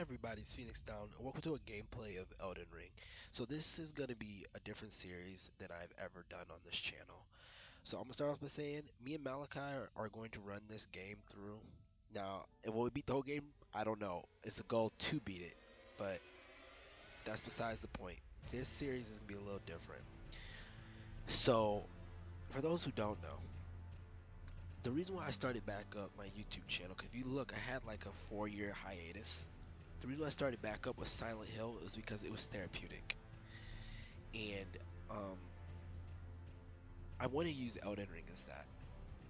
everybody's Phoenix Down. Welcome to a gameplay of Elden Ring. So this is going to be a different series than I've ever done on this channel. So I'm going to start off by saying me and Malachi are going to run this game through. Now, will we beat the whole game? I don't know. It's a goal to beat it, but that's besides the point. This series is going to be a little different. So, for those who don't know, the reason why I started back up my YouTube channel, because if you look, I had like a 4-year hiatus. The reason I started back up with Silent Hill is because it was therapeutic, and um, I want to use Elden Ring as that.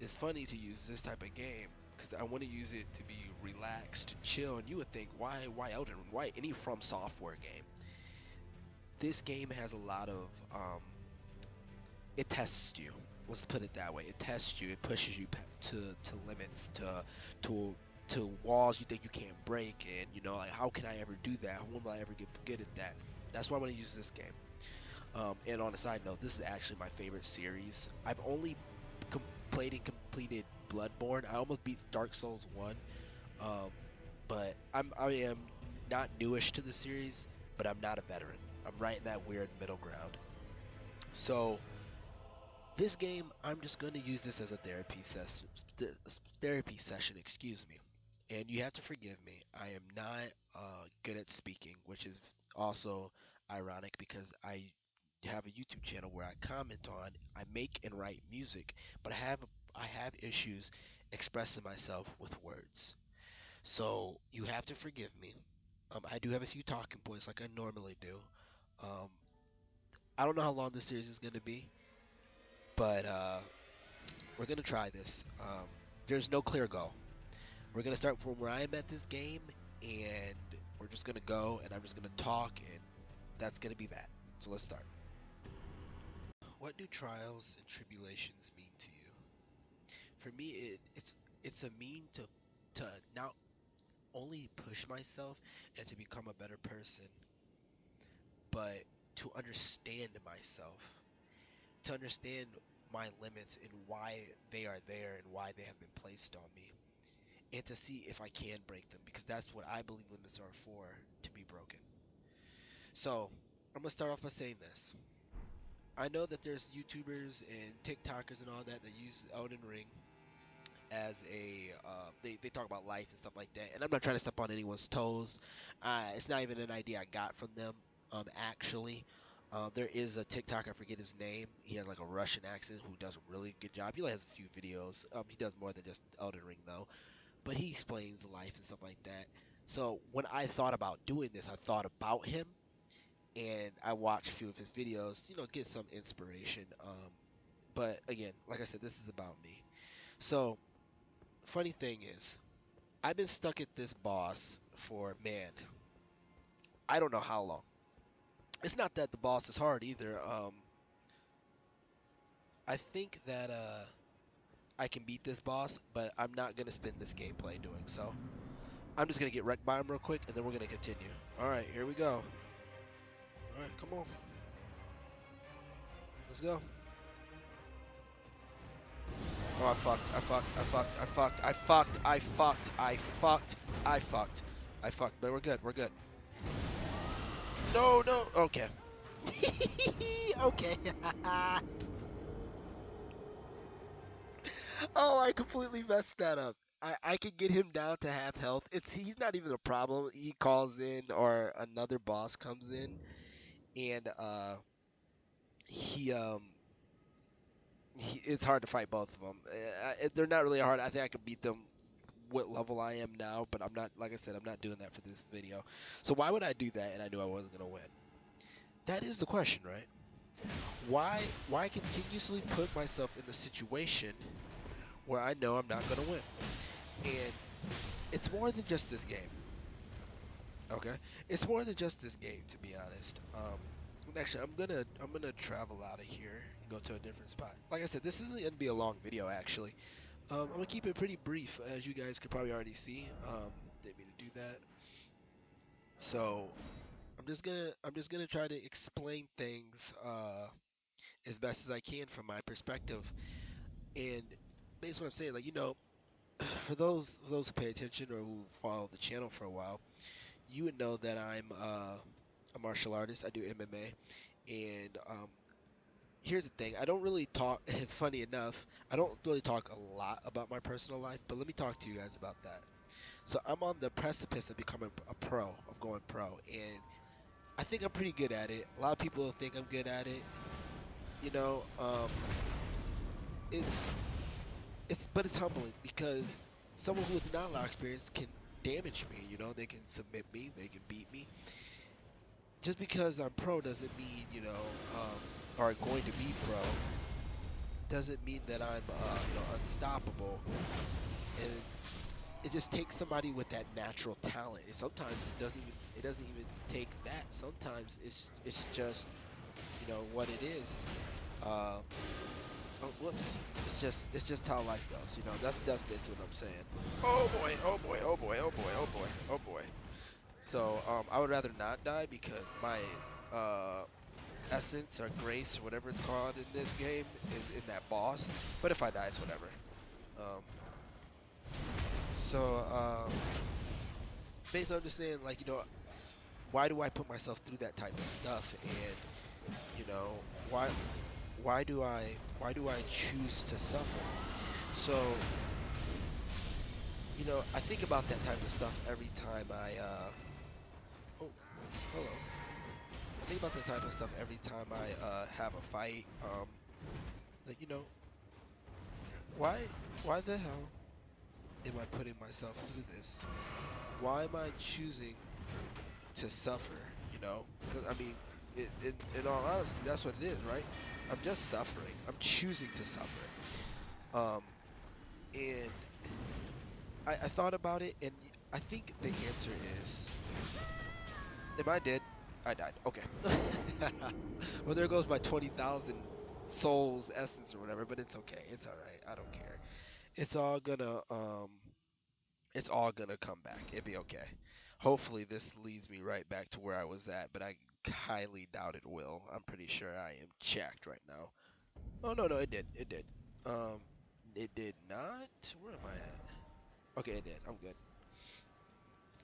It's funny to use this type of game because I want to use it to be relaxed, to chill. And you would think, why Elden Ring? Why any From Software game? This game has a lot of it tests you. Let's put it that way. It tests you. It pushes you to limits, to to walls you think you can't break, and like, how can I ever do that? When will I ever get good at that? That's why I want to use this game. And on a side note, this is actually my favorite series. I've only played and completed Bloodborne. I almost beat Dark Souls 1, um, but I am not newish to the series, but I'm not a veteran. I'm right in that weird middle ground. So this game, I'm just going to use this as a therapy session, excuse me. And you have to forgive me. I am not good at speaking, which is also ironic because I have a YouTube channel where I comment on, I make and write music, but I have issues expressing myself with words. So you have to forgive me. I do have a few talking points like I normally do. Um, I don't know how long this series is going to be, but we're gonna try this. There's no clear goal. We're gonna start from where I am at this game, and we're just gonna go, and I'm just gonna talk, and that's gonna be that. So let's start. What do trials and tribulations mean to you? For me, it's a mean to not only push myself and to become a better person, but to understand myself, to understand my limits and why they are there and why they have been placed on me, and to see if I can break them, because that's what I believe limits are for, to be broken. So I'm gonna start off by saying this. I know that there's YouTubers and TikTokers and all that use Elden Ring as they talk about life and stuff like that, and I'm not trying to step on anyone's toes. It's not even an idea I got from them. Actually, there is a TikTok, I forget his name. He has like a Russian accent who does a really good job. He only has a few videos. He does more than just Elden Ring though, but he explains life and stuff like that. So when I thought about doing this, I thought about him, and I watched a few of his videos, get some inspiration. But again, like I said, this is about me. So funny thing is, I've been stuck at this boss for, man, I don't know how long. It's not that the boss is hard either. I think that I can beat this boss, but I'm not gonna spend this gameplay doing so. I'm just gonna get wrecked by him real quick, and then we're gonna continue. All right, here we go. All right, come on, let's go. Oh, I fucked. I fucked. I fucked. I fucked. I fucked. I fucked. I fucked. I fucked. I fucked. But we're good. We're good. No, no. Okay. Okay. Oh, I completely messed that up. I could get him down to half health. He's not even a problem. He calls in, or another boss comes in, and he it's hard to fight both of them. They're not really hard. I think I could beat them what level I am now, but I'm not, like I said, I'm not doing that for this video. So why would I do that, and I knew I wasn't gonna win? That is the question, right? Why continuously put myself in the situation where I know I'm not gonna win? And it's more than just this game. Okay, it's more than just this game, to be honest. Actually, I'm gonna travel out of here and go to a different spot. Like I said, this isn't gonna be a long video, actually. I'm gonna keep it pretty brief, as you guys could probably already see. Didn't mean to do that. So I'm just gonna try to explain things as best as I can from my perspective. And based on what I'm saying, like, for those who pay attention or who follow the channel for a while, you would know that I'm a martial artist. I do MMA, and here's the thing. I don't really talk. Funny enough, I don't really talk a lot about my personal life, but let me talk to you guys about that. So I'm on the precipice of becoming a pro, of going pro, and I think I'm pretty good at it. A lot of people think I'm good at it. You know, it's but it's humbling because someone who has not a lot of experience can damage me. You know, they can submit me, they can beat me. Just because I'm pro doesn't mean or going to be pro doesn't mean that I'm unstoppable. And it just takes somebody with that natural talent. And sometimes it doesn't even take that. Sometimes it's just what it is. Uh, oh, whoops. It's just how life goes. That's basically what I'm saying. Oh boy! Oh boy! Oh boy! Oh boy! Oh boy! Oh boy! So I would rather not die because my uh, essence or grace or whatever it's called in this game is in that boss. But if I die, it's whatever. Um, so basically, I'm just saying, like, why do I put myself through that type of stuff? And you know, why why do I choose to suffer? So I think about that type of stuff every time oh, hello. I think about that type of stuff every time I have a fight. Like, why why the hell am I putting myself through this? Why am I choosing to suffer? Because I mean, in all honesty, that's what it is, right? I'm just suffering. I'm choosing to suffer. Um, and I thought about it, and I think the answer is, am I dead? I died. Okay. Well, there goes my 20,000 souls essence or whatever, but it's okay. It's all right. I don't care. It's all gonna it's all gonna come back. It'll be okay. Hopefully this leads me right back to where I was at, but I highly doubt it will. I'm pretty sure I am checked right now. Oh no, no, it did. It did. Um it did not. Where am I at? Okay, it did. I'm good.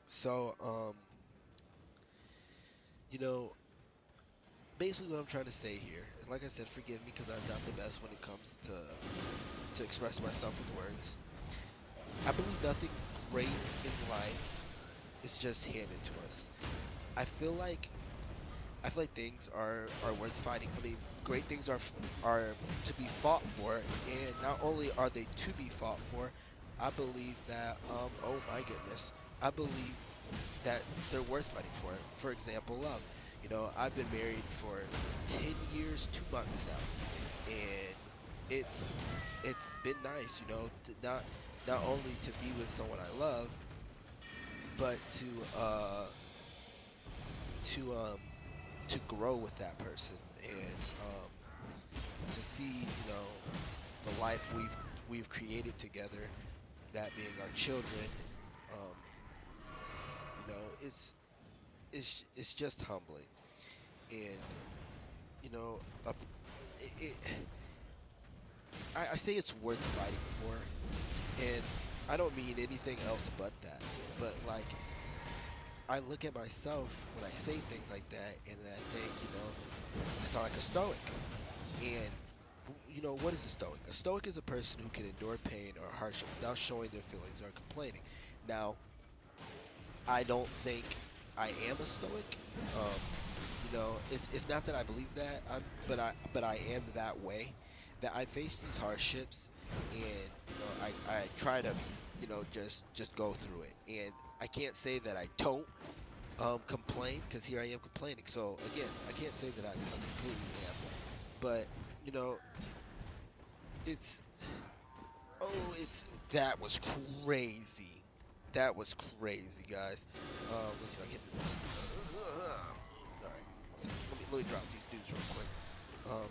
So, you know, basically what I'm trying to say here, and like I said, forgive me because I'm not the best when it comes to express myself with words. I believe nothing great in life is just handed to us. I feel like I feel like things are worth fighting. I mean, great things are to be fought for, and not only are they to be fought for, I believe that oh my goodness, I believe that they're worth fighting for. For example, love. I've been married for 10 years, 2 months now, and it's it's been nice, to not only to be with someone I love, but to to grow with that person and to see the life we've created together, that being our children. um, it's just humbling. And you know a, it, I say it's worth fighting for, and I don't mean anything else but that. But like, I look at myself when I say things like that, and I think, I sound like a stoic. And what is a stoic? A stoic is a person who can endure pain or hardship without showing their feelings or complaining. Now, I don't think I am a stoic. Um, it's not that I believe that, but I am that way. That I face these hardships, and I try to just go through it. And I can't say that I don't complain, because here I am complaining. So again, I can't say that I completely am, but you know, it's it's that was crazy. That was crazy, guys. Let's see if I can hit the. All right, so let me drop these dudes real quick. Yeah,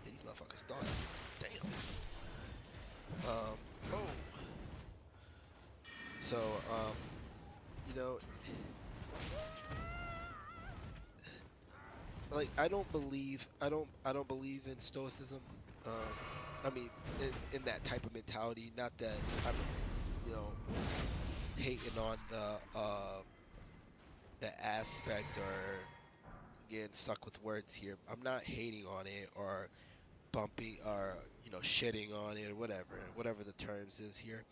these motherfuckers died. Damn. Oh. So you know, like, I don't believe in stoicism. Um, I mean, in that type of mentality. Not that I'm, you know, hating on the the aspect, or again, stuck with words here. I'm not hating on it or bumping or shitting on it or whatever the terms is here.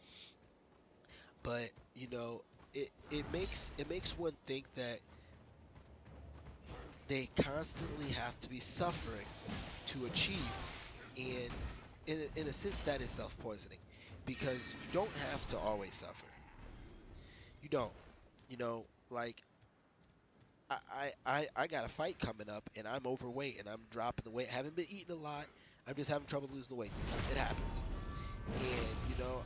But it makes one think that they constantly have to be suffering to achieve, and in a sense that is self-poisoning, because you don't have to always suffer. You don't. Like I got a fight coming up and I'm overweight and I'm dropping the weight. I haven't been eating a lot. I'm just having trouble losing the weight this time. It happens. And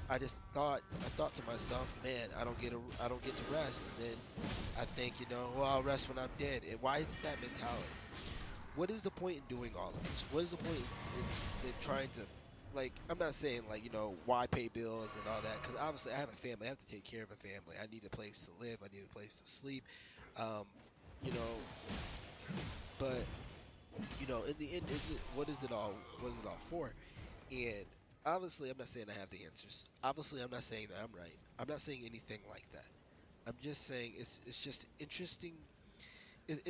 I thought to myself, man, I don't get to rest. And then I think, well, I'll rest when I'm dead. And why isn't that mentality? What is the point in doing all of this? What is the point in trying to, like, I'm not saying, like, why pay bills and all that, because obviously I have a family. I have to take care of a family. I need a place to live. I need a place to sleep. Um, you know, but in the end, is it what is it all? What is it all for? And obviously, I'm not saying I have the answers. Obviously, I'm not saying that I'm right. I'm not saying anything like that. I'm just saying it's just interesting. It,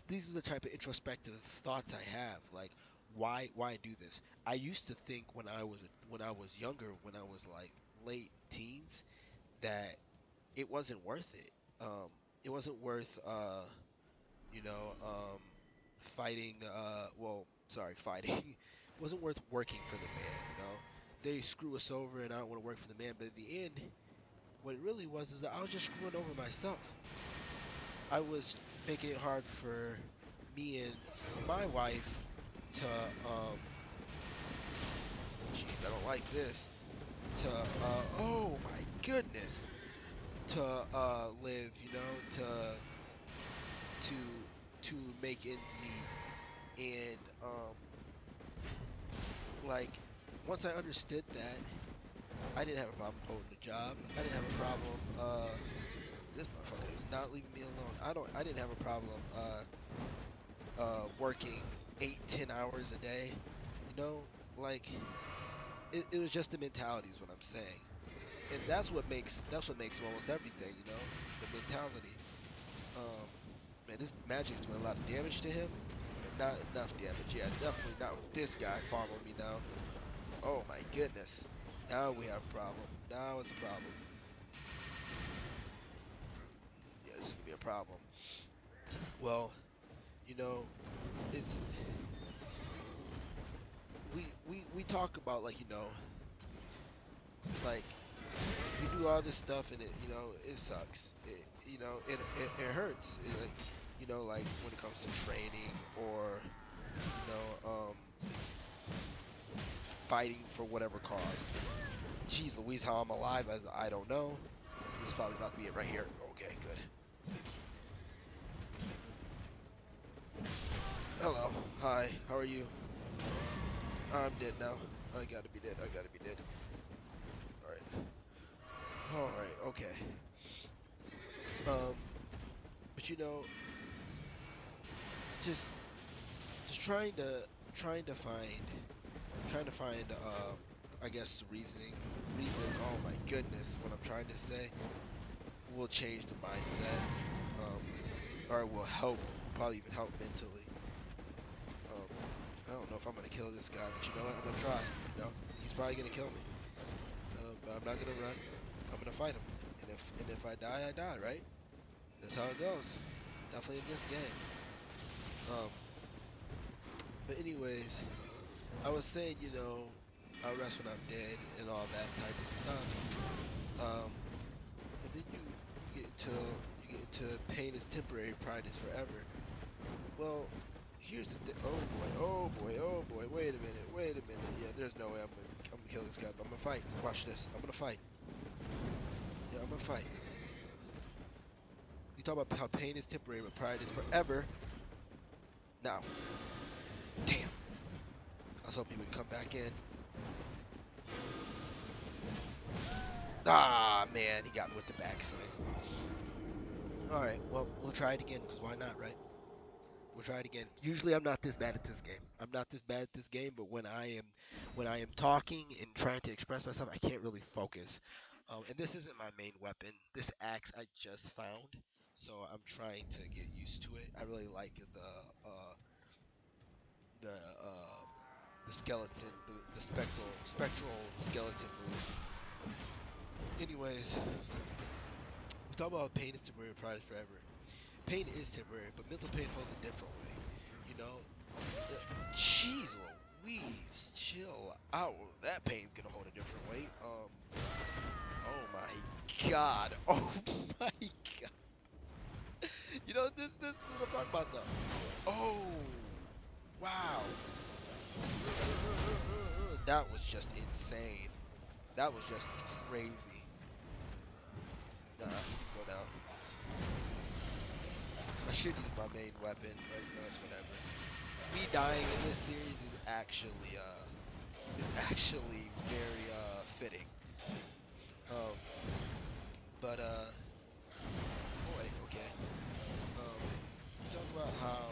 these are the type of introspective thoughts I have. Like, why do this? I used to think when I was younger, when I was like late teens, that it wasn't worth it. Um, it wasn't worth you know, fighting. Well, sorry, fighting. It wasn't worth working for the man. They screw us over, and I don't want to work for the man. But in the end, what it really was is that I was just screwing over myself. I was making it hard for me and my wife to, geez, I don't like this. To, oh my goodness, to live. To to make ends meet, and like once I understood that, I didn't have a problem holding a job. I didn't have a problem. This motherfucker is not leaving me alone. I didn't have a problem. Working 8, 10 hours a day. You know, like it was just the mentality is what I'm saying, and that's what makes almost everything. The mentality. Um, Man, this magic's doing a lot of damage to him. But not enough damage. Yeah, definitely not with this guy following me now. Oh my goodness. Now we have a problem. Now it's a problem. Yeah, this is gonna be a problem. Well, you know, it's we talk about, like, like we do all this stuff, and it sucks. It hurts. Like when it comes to training, or fighting for whatever cause. Jeez Louise, how I'm alive, as I don't know. This is probably about to be it right here. Okay, good. Hello. Hi. How are you? I'm dead now. I gotta be dead. I gotta be dead. Alright. Alright, okay. Um, but just trying to find I guess the reason, oh my goodness, what I'm trying to say will change the mindset. Um, or will help, probably even help mentally. Um, I don't know if I'm gonna kill this guy, but you know what? I'm gonna try. He's probably gonna kill me. But I'm not gonna run. I'm gonna fight him. And if I die, I die, right? That's how it goes. Definitely in this game. Um, but anyways, I was saying, I'll rest when I'm dead and all that type of stuff. Um, and then you get into pain is temporary, pride is forever. Well, here's the thing. Oh boy, oh boy, oh boy. Wait a minute, wait a minute. Yeah, there's no way I'm gonna kill this guy, but I'm gonna fight. Watch this. I'm gonna fight. Yeah, I'm gonna fight. You talk about how pain is temporary, but pride is forever. Now, damn. I was hoping he would come back in. Ah, man, he got me with the backswing. All right, well, we'll try it again, because why not, right? We'll try it again. Usually, I'm not this bad at this game. I'm not this bad at this game, but when I am talking and trying to express myself, I can't really focus. And this isn't my main weapon. This axe I just found, so I'm trying to get used to it. I really like the the skeleton, the spectral skeleton move. Anyways, we talk about pain is temporary, pride is forever. Pain is temporary, but mental pain holds a different way. You know, jeez Louise, chill out. That pain's gonna hold a different weight. Oh my God. Oh my God. You know, this is what I'm talking about though. Oh, wow. That was just insane. That was just crazy. Nah, you can go down. I should use my main weapon, but you know, it's whatever. Me dying in this series is actually very fitting. Um, but boy, okay. You talk about how,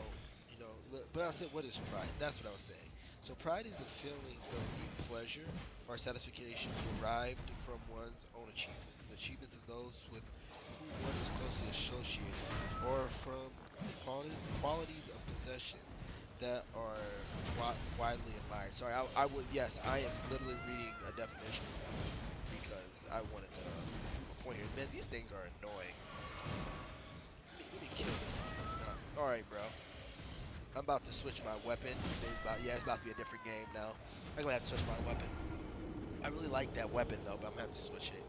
but I said, what is pride? That's what I was saying. So pride is a feeling of deep pleasure or satisfaction derived from one's own achievements, the achievements of those with whom one is closely associated, or from qualities of possessions that are widely admired. Sorry, I would, yes, I am literally reading a definition because I wanted to prove a point here. Man, these things are annoying. Let me kill this motherfucker. All right, bro. I'm about to switch my weapon. It's about to be a different game now. I'm gonna have to switch my weapon. I really like that weapon though, but I'm gonna have to switch it.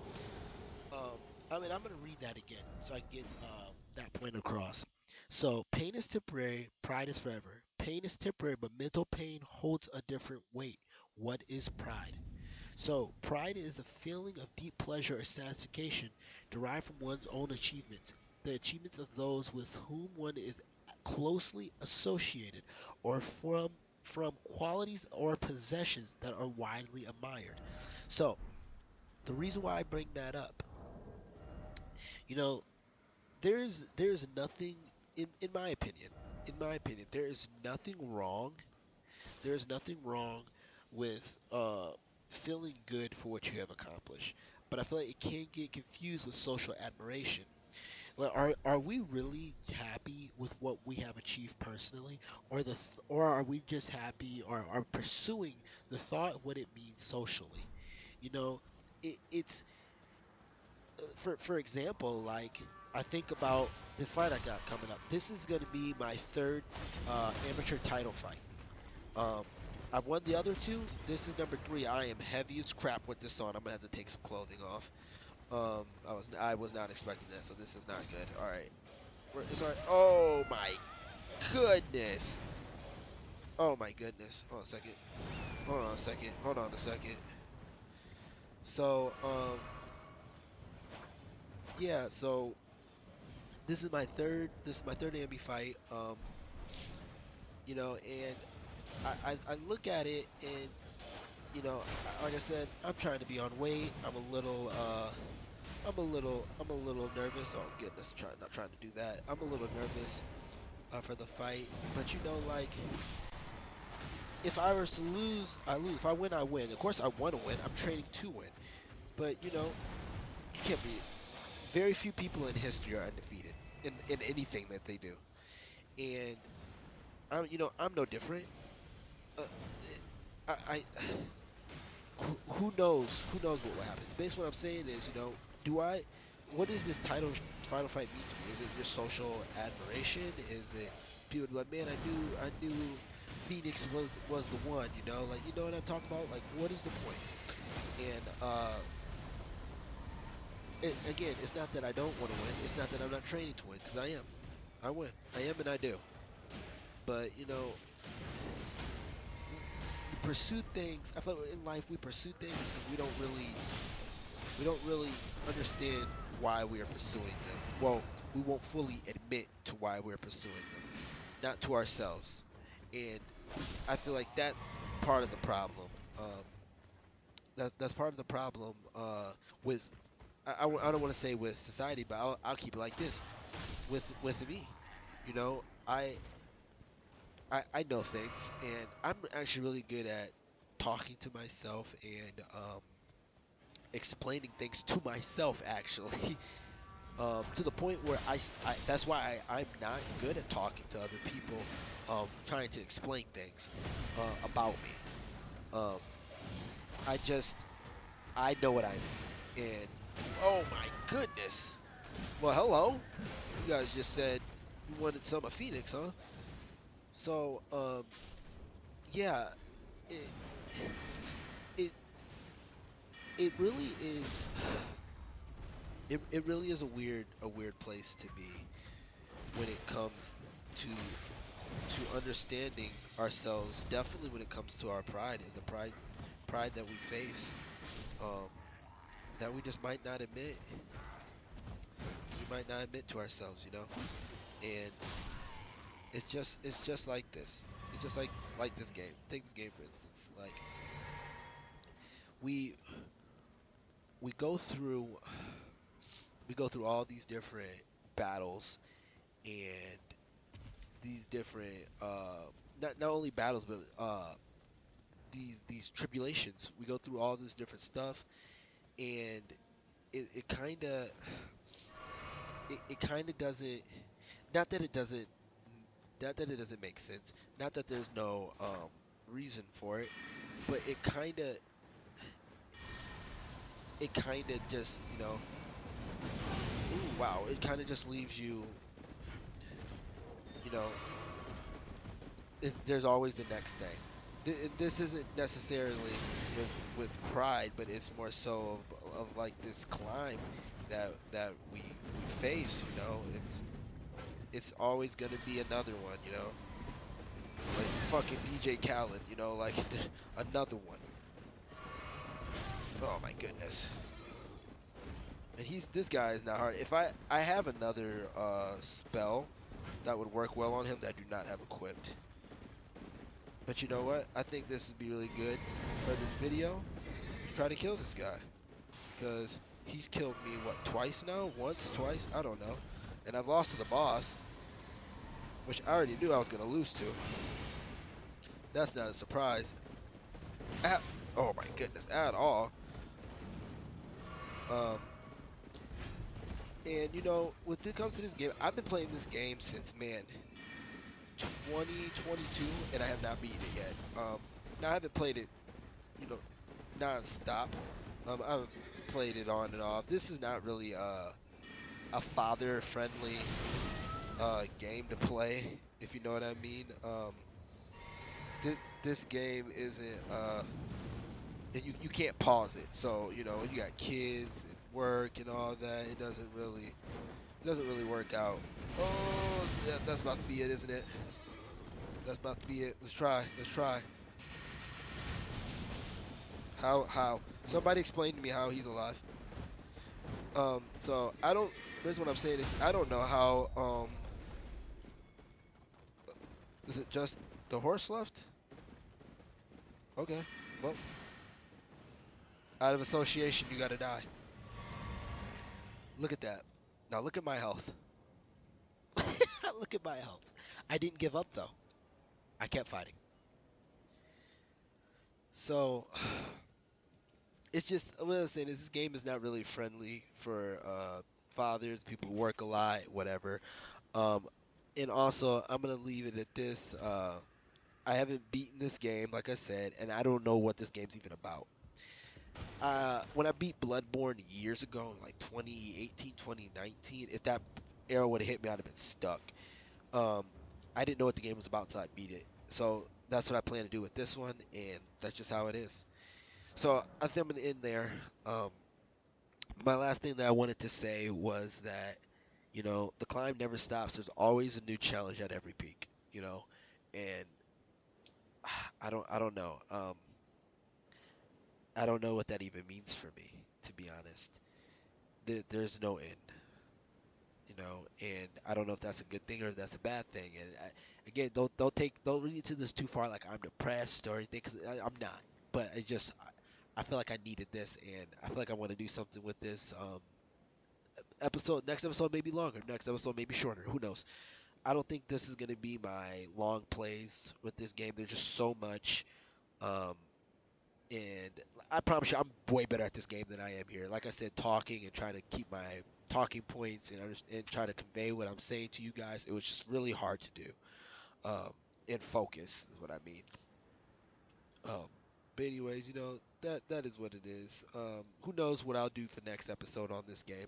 Um, I'm gonna read that again so I can get that point across. So, pain is temporary, pride is forever. Pain is temporary, but mental pain holds a different weight. What is pride? So, pride is a feeling of deep pleasure or satisfaction derived from one's own achievements, the achievements of those with whom one is closely associated, or from qualities or possessions that are widely admired. So, the reason why I bring that up, you know, there's nothing in my opinion, there is nothing wrong. There's nothing wrong with feeling good for what you have accomplished, but I feel like it can get confused with social admiration. Like, are we really happy with what we have achieved personally, or are we just happy or are pursuing the thought of what it means socially? You know, it's for example, like I think about this fight I got coming up. This is going to be my third amateur title fight. Um, I won the other two. This is number three. I am heavy as crap with this on. I'm gonna have to take some clothing off. I was not expecting that, so this is not good. All right, sorry. Oh my goodness. Oh my goodness. Hold on a second. Hold on a second. Hold on a second. So yeah. So This is my third AMB fight. And I look at it and like I said, I'm trying to be on weight. I'm a little nervous. Oh goodness, not trying to do that. I'm a little nervous for the fight, but like if I was to lose, I lose. If I win, I win. Of course, I want to win. I'm training to win, but you can't be. Very few people in history are undefeated in anything that they do, and I'm no different. Uh, I who knows what will happen. Basically, what I'm saying is, do I what does this final fight mean to me? Is it just social admiration? Is it people be like, man, I knew Phoenix was the one, like what I'm talking about? Like, what is the point? And again, it's not that I don't want to win. It's not that I'm not training to win, because I am. I win. I am, and I do. But we pursue things. I feel like in life we pursue things and we don't really understand why we are pursuing them. Well, we won't fully admit to why we're pursuing them, not to ourselves. And I feel like that's part of the problem. Um, that's part of the problem with I don't want to say with society, but I'll keep it like this with me. You know, I know things, and I'm actually really good at talking to myself and explaining things to myself. Actually, to the point where that's why I'm not good at talking to other people, trying to explain things about me. Um, I just I know what I mean, and oh my goodness. Well, hello. You guys just said you wanted some of Phoenix, huh? So, yeah, it it it really is. It really is a weird place to be when it comes to understanding ourselves. Definitely when it comes to our pride and the pride that we face, um, that we just might not admit. We might not admit to ourselves, and it's just like this. It's just like this game. Take this game for instance. Like we we go through we go through all these different battles and these different not only battles but these tribulations. We go through all this different stuff, and it kind of it kind of doesn't, not that it doesn't not that it doesn't make sense, not that there's no reason for it, but it kind of just, ooh, wow, it kind of just leaves you, you know there's always the next thing. This isn't necessarily with pride, but it's more so of like this climb that we face. It's always gonna be another one. Like fucking DJ Khaled. Like another one. Oh my goodness. And this guy is not hard. If I have another spell that would work well on him that I do not have equipped. But you know what? I think this would be really good for this video. Try to kill this guy. Because he's killed me, what, twice now? Once, twice? I don't know. And I've lost to the boss, which I already knew I was going to lose to. That's not a surprise. Oh my goodness, at all. Um, and when it comes to this game, I've been playing this game since, man, 2022, and I have not beaten it yet. Now I haven't played it, you know, non-stop. I've played it on and off. This is not really a father-friendly game to play, if you know what I mean. This game isn't. You can't pause it. So you got kids and work and all that. It doesn't really work out. Oh, yeah, that's about to be it, isn't it? That's about to be it. Let's try. Let's try. How? Somebody explain to me how he's alive. So I don't. Here's what I'm saying is I don't know how. Is it just the horse left? Okay. Well, out of association, you gotta die. Look at that. Now look at my health. Look at my health. I didn't give up though. I kept fighting. So it's just what I'm saying is this game is not really friendly for fathers, people who work a lot, whatever. Um, and also I'm gonna leave it at this. I haven't beaten this game, like I said, and I don't know what this game's even about. When I beat Bloodborne years ago, like 2018, 2019, if that arrow would have hit me, I'd have been stuck. Um, I didn't know what the game was about until I beat it. So that's what I plan to do with this one, and that's just how it is. So I think I'm gonna end there. My last thing that I wanted to say was that, the climb never stops. There's always a new challenge at every peak, and I don't know. I don't know what that even means for me, to be honest. There's no end, and I don't know if that's a good thing or if that's a bad thing. And again, don't read into this too far, like I'm depressed or anything, because I'm not. But I feel like I needed this, and I feel like I want to do something with this. Next episode may be longer. Next episode may be shorter. Who knows? I don't think this is gonna be my long plays with this game. There's just so much. Um, and I promise you, I'm way better at this game than I am here. Like I said, talking and trying to keep my talking points and try to convey what I'm saying to you guys. It was just really hard to do. Um, and focus is what I mean. Um, but anyways, that is what it is. Who knows what I'll do for next episode on this game?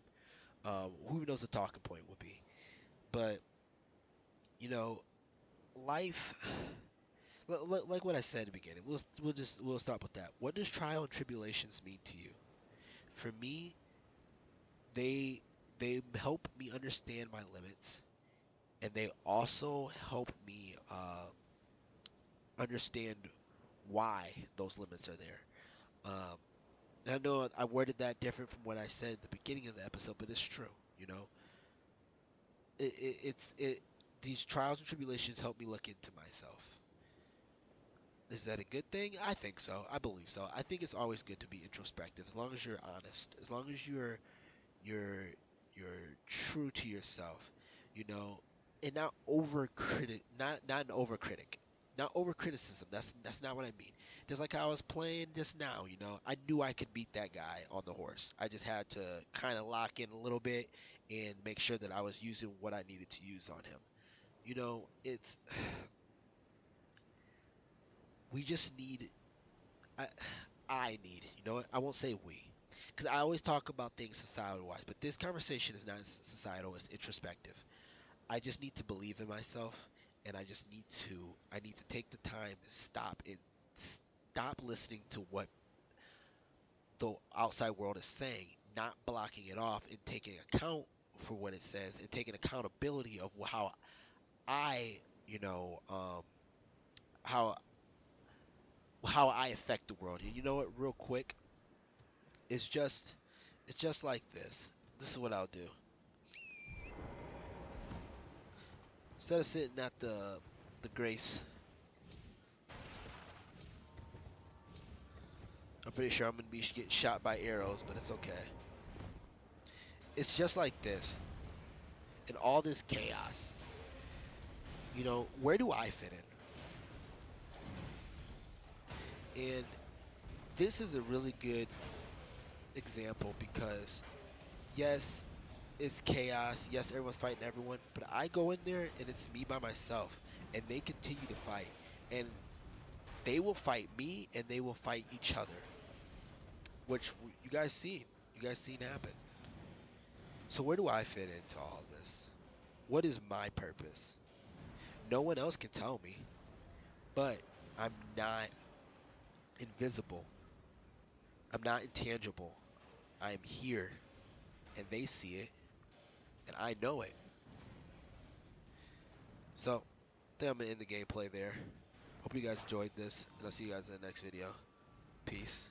Who knows the talking point will be? But you know, life, like what I said at the beginning. We'll stop with that. What does trial and tribulations mean to you? For me, they they help me understand my limits, and they also help me understand why those limits are there. Um, and I know I worded that different from what I said at the beginning of the episode, but it's true. You know, it these trials and tribulations help me look into myself. Is that a good thing? I think so. I believe so. I think it's always good to be introspective as long as you're honest, as long as you're you're true to yourself, you know, and not not an overcritic, not over criticism. That's not what I mean. Just like how I was playing just now, I knew I could beat that guy on the horse. I just had to kind of lock in a little bit and make sure that I was using what I needed to use on him. It's we just need. I, I need. You know what? I won't say we, because I always talk about things societal wise, but this conversation is not societal. It's introspective. I just need to believe in myself, and I need to take the time to stop listening to what the outside world is saying, not blocking it off and taking account for what it says and taking accountability of how I, you know, how how I affect the world. And you know what? Real quick, it's just it's just like this. This is what I'll do. Instead of sitting at the grace, I'm pretty sure I'm gonna be getting shot by arrows, but it's okay. It's just like this. In all this chaos, where do I fit in? And this is a really good example because yes, it's chaos. Yes, everyone's fighting everyone, but I go in there and it's me by myself, and they continue to fight, and they will fight me, and they will fight each other, which you guys seen. You guys seen happen. So where do I fit into all this? What is my purpose? No one else can tell me, but I'm not invisible. I'm not intangible. I am here, and they see it, and I know it. So, I think I'm going to end the gameplay there. Hope you guys enjoyed this, and I'll see you guys in the next video. Peace.